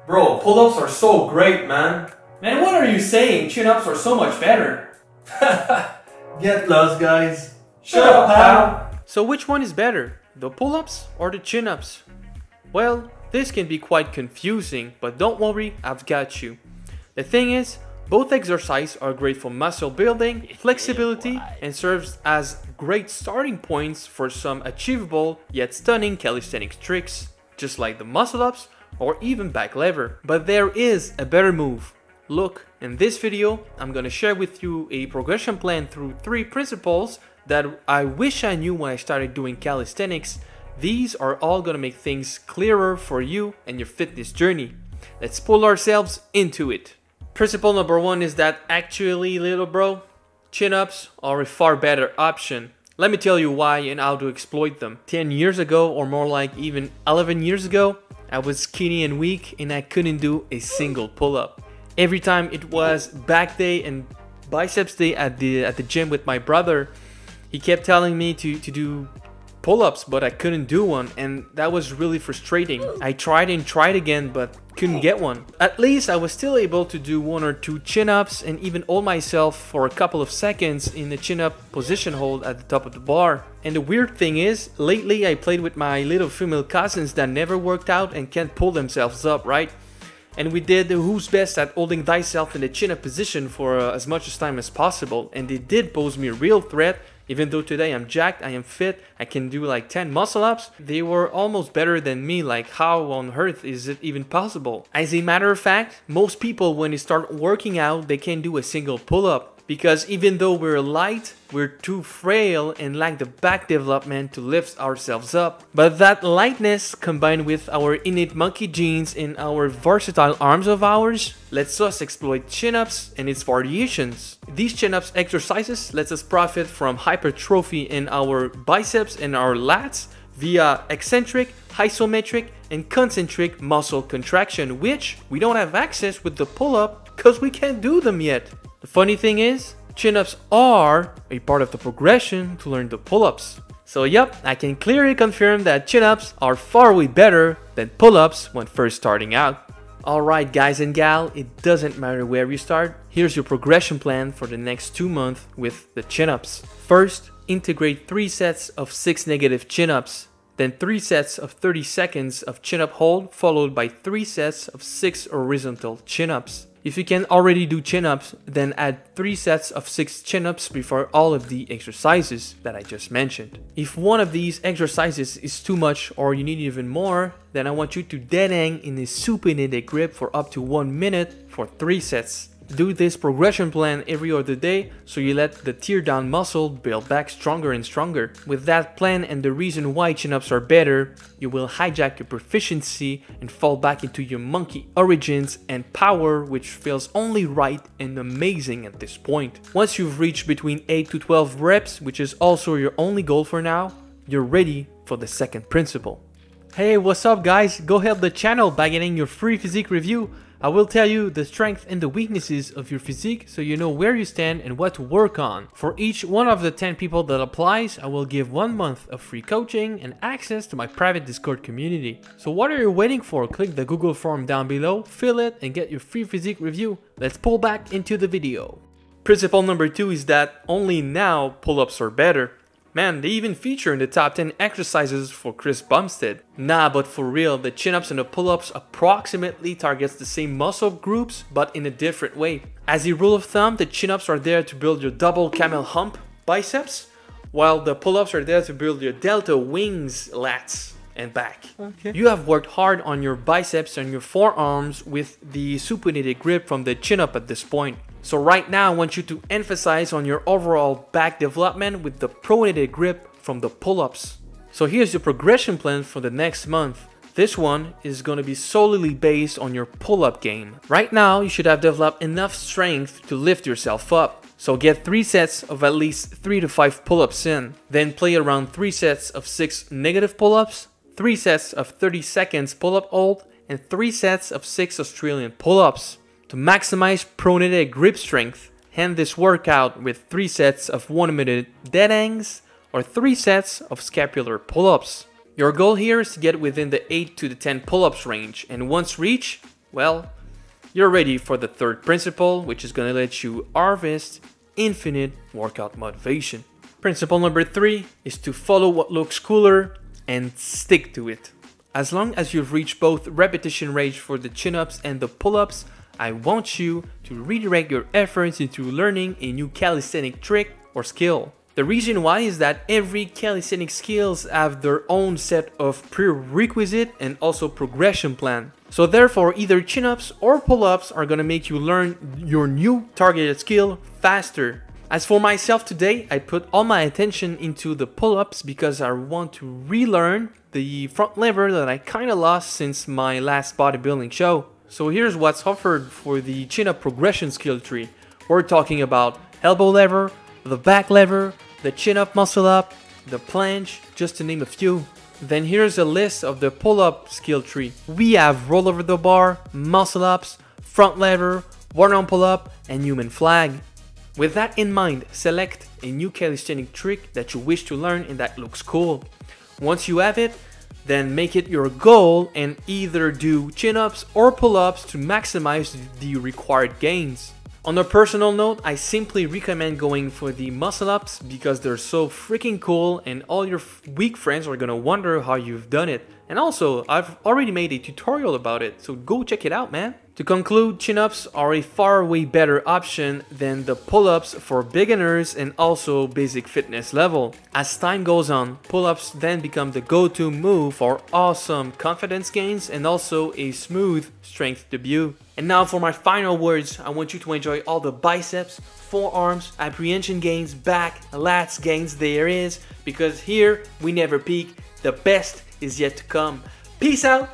Bro, pull-ups are so great, man. Man, what are you saying? Chin-ups are so much better. Get lost, guys. Shut up, pal. So which one is better, the pull-ups or the chin-ups? Well, this can be quite confusing, but don't worry, I've got you. The thing is, both exercises are great for muscle building, flexibility, and serves as great starting points for some achievable yet stunning calisthenics tricks, just like the muscle-ups or even back lever. But there is a better move. Look, in this video, I'm gonna share with you a progression plan through 3 principles that I wish I knew when I started doing calisthenics. These are all gonna make things clearer for you and your fitness journey. Let's pull ourselves into it. Principle number 1 is that actually, little bro, chin-ups are a far better option. Let me tell you why and how to exploit them. 10 years ago, or more like even 11 years ago, I was skinny and weak and I couldn't do a single pull-up. Every time it was back day and biceps day at the gym with my brother, he kept telling me to do pull-ups, but I couldn't do one, and that was really frustrating. I tried and tried again, but couldn't get one. At least I was still able to do 1 or 2 chin-ups and even hold myself for a couple of seconds in the chin-up position hold at the top of the bar. And the weird thing is, lately I played with my little female cousins that never worked out and can't pull themselves up, right? And we did who's best at holding thyself in the chin-up position for as much time as possible, and they did pose me a real threat. Even though today I'm jacked, I am fit, I can do like 10 muscle-ups, they were almost better than me. Like, how on earth is it even possible? As a matter of fact, most people when they start working out, they can't do a single pull-up. Because even though we're light, we're too frail and lack the back development to lift ourselves up. But that lightness, combined with our innate monkey genes and our versatile arms of ours, lets us exploit chin-ups and its variations. These chin-ups exercises lets us profit from hypertrophy in our biceps and our lats via eccentric, isometric, and concentric muscle contraction, which we don't have access with the pull-up because we can't do them yet. The funny thing is, chin-ups are a part of the progression to learn the pull-ups. So yep, I can clearly confirm that chin-ups are far way better than pull-ups when first starting out. Alright guys and gal, it doesn't matter where you start, here's your progression plan for the next 2 months with the chin-ups. First, integrate 3 sets of 6 negative chin-ups, then 3 sets of 30 seconds of chin-up hold, followed by 3 sets of 6 horizontal chin-ups. If you can already do chin-ups, then add 3 sets of 6 chin-ups before all of the exercises that I just mentioned. If one of these exercises is too much or you need even more, then I want you to dead hang in a supinated grip for up to 1 minute for 3 sets. Do this progression plan every other day so you let the tear down muscle build back stronger and stronger. With that plan and the reason why chin-ups are better, you will hijack your proficiency and fall back into your monkey origins and power, which feels only right and amazing at this point. Once you've reached between 8 to 12 reps, which is also your only goal for now, you're ready for the second principle. Hey, what's up guys? Go help the channel by getting your free physique review. I will tell you the strengths and the weaknesses of your physique so you know where you stand and what to work on. For each one of the 10 people that applies, I will give 1 month of free coaching and access to my private Discord community. So what are you waiting for? Click the Google form down below, fill it, and get your free physique review. Let's pull back into the video. Principle number 2 is that only now pull-ups are better. Man, they even feature in the top 10 exercises for Chris Bumstead. Nah, but for real, the chin-ups and the pull-ups approximately targets the same muscle groups, but in a different way. As a rule of thumb, the chin-ups are there to build your double camel hump biceps, while the pull-ups are there to build your delta wings lats and back. Okay. You have worked hard on your biceps and your forearms with the supinated grip from the chin-up at this point. So right now I want you to emphasize on your overall back development with the pronated grip from the pull-ups. So here's your progression plan for the next month. This one is going to be solely based on your pull-up game. Right now you should have developed enough strength to lift yourself up. So get 3 sets of at least 3 to 5 pull-ups in. Then play around 3 sets of 6 negative pull-ups, 3 sets of 30 seconds pull-up hold, and 3 sets of 6 Australian pull-ups. To maximize pronated grip strength, end this workout with 3 sets of 1 minute dead hangs or 3 sets of scapular pull-ups. Your goal here is to get within the 8 to the 10 pull-ups range, and once reached, Well, you're ready for the third principle, which is gonna let you harvest infinite workout motivation. Principle number 3 is to follow what looks cooler and stick to it. As long as you've reached both repetition range for the chin-ups and the pull-ups, I want you to redirect your efforts into learning a new calisthenic trick or skill. The reason why is that every calisthenic skills have their own set of prerequisite and also progression plan. So therefore, either chin-ups or pull-ups are gonna make you learn your new targeted skill faster. As for myself today, I put all my attention into the pull-ups because I want to relearn the front lever that I kinda lost since my last bodybuilding show. So here's what's offered for the chin-up progression skill tree. We're talking about elbow lever, the back lever, the chin-up muscle up, the planche, just to name a few. Then here's a list of the pull-up skill tree. We have roll over the bar, muscle ups, front lever, one-arm pull-up, and human flag. With that in mind, select a new calisthenic trick that you wish to learn and that looks cool. Once you have it, then make it your goal and either do chin-ups or pull-ups to maximize the required gains. On a personal note, I simply recommend going for the muscle ups because they're so freaking cool and all your weak friends are gonna wonder how you've done it. And also, I've already made a tutorial about it, so go check it out, man. To conclude, chin-ups are a far way better option than the pull-ups for beginners and also basic fitness level. As time goes on, pull-ups then become the go-to move for awesome confidence gains and also a smooth strength debut. And now for my final words, I want you to enjoy all the biceps, forearms, apprehension gains, back, lats gains there is, because here we never peak. The best is yet to come. Peace out.